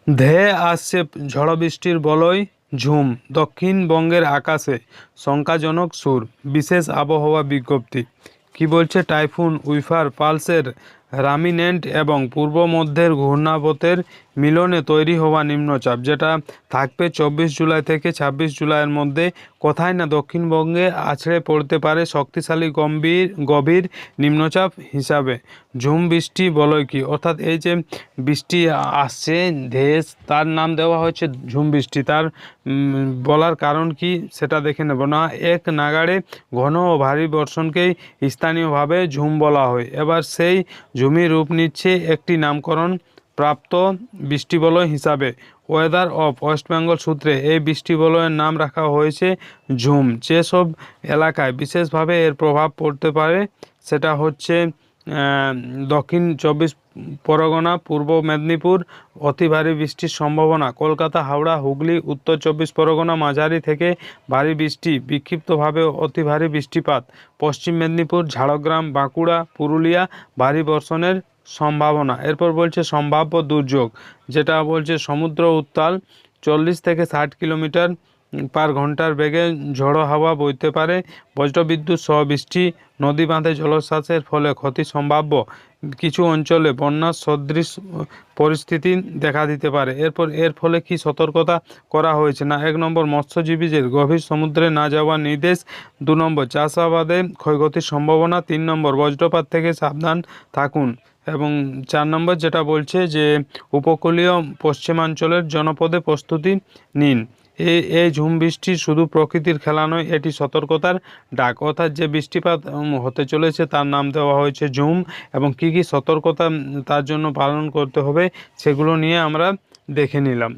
ধেয়ে আসছে ঝড় বৃষ্টির বলয়, ঝুম দক্ষিণবঙ্গের আকাশে শঙ্কাজনক সুর, বিশেষ আবহাওয়া বিজ্ঞপ্তি। কি বলছে, টাইফুন উইফার পালসের রামিনেন্ট এবং পূর্ব মধ্যের ঘূর্ণাবতের মিলনে তৈরি হওয়া নিম্নচাপ, যেটা থাকবে 24 জুলাই থেকে 26 জুলাইয়ের মধ্যে, কোথায় না দক্ষিণবঙ্গে আছড়ে পড়তে পারে শক্তিশালী গম্ভীর গভীর নিম্নচাপ হিসাবে। ঝুম বৃষ্টি বলয় কি, অর্থাৎ এই যে বৃষ্টি আসছে ধেয়ে, তার নাম দেওয়া হয়েছে ঝুম বৃষ্টি। তার বলার কারণ কি সেটা দেখে নেব না। এক নাগাড়ে ঘন ও ভারী বর্ষণকেই স্থানীয়ভাবে ঝুম বলা হয়। এবার সেই ঝুমই রূপ নিচ্ছে একটি নামকরণ প্রাপ্ত বৃষ্টিবলয় হিসাবে। ওয়েদার অফ ওয়েস্ট বেঙ্গল সূত্রে এই বৃষ্টিবলয়ের নাম রাখা হয়েছে ঝুম। যেসব এলাকায় বিশেষভাবে এর প্রভাব পড়তে পারে সেটা হচ্ছে দক্ষিণ 24 পরগনা, পূর্ব মেদিনীপুর অতি ভারী বৃষ্টির সম্ভাবনা, কলকাতা, হাওড়া, হুগলি, উত্তর 24 পরগনা মাঝারি থেকে ভারী বৃষ্টি, বিক্ষিপ্তভাবে অতি ভারী বৃষ্টিপাত, পশ্চিম মেদিনীপুর, ঝাড়গ্রাম, বাঁকুড়া, পুরুলিয়া ভারী বর্ষণের সম্ভাবনা। এরপর বলছে সম্ভাব্য দুর্যোগ, যেটা বলছে সমুদ্র উত্তাল 40 থেকে 60 কিলোমিটার/ঘন্টার বেগে ঝোড়ো হাওয়া বইতে পারে, বজ্রবিদ্যুৎ সহ বৃষ্টি, নদী বাঁধে জলোচ্ছ্বাসের ফলে ক্ষতি সম্ভাব্য, কিছু অঞ্চলে বন্যা সদৃশ পরিস্থিতি দেখা দিতে পারে। এর ফলে কি সতর্কতা করা হয়েছে না, 1 নম্বর মৎস্যজীবীদের গভীর সমুদ্রে না যাওয়ার নির্দেশ, 2 নম্বর চাষাবাদে ক্ষয়ক্ষতির সম্ভাবনা, 3 নম্বর বজ্রপাত থেকে সাবধান থাকুন, এবং 4 নম্বর যেটা বলছে যে উপকূলীয় পশ্চিমাঞ্চলের জনপদে প্রস্তুতি নিন। এই ঝুম বৃষ্টি শুধু প্রকৃতির খেলা নয়, এটি সতর্কতার ডাক। অর্থাৎ যে বৃষ্টিপাত হতে চলেছে তার নাম দেওয়া হয়েছে ঝুম, এবং কি কি সতর্কতা তার জন্য পালন করতে হবে সেগুলো নিয়ে আমরা দেখে নিলাম।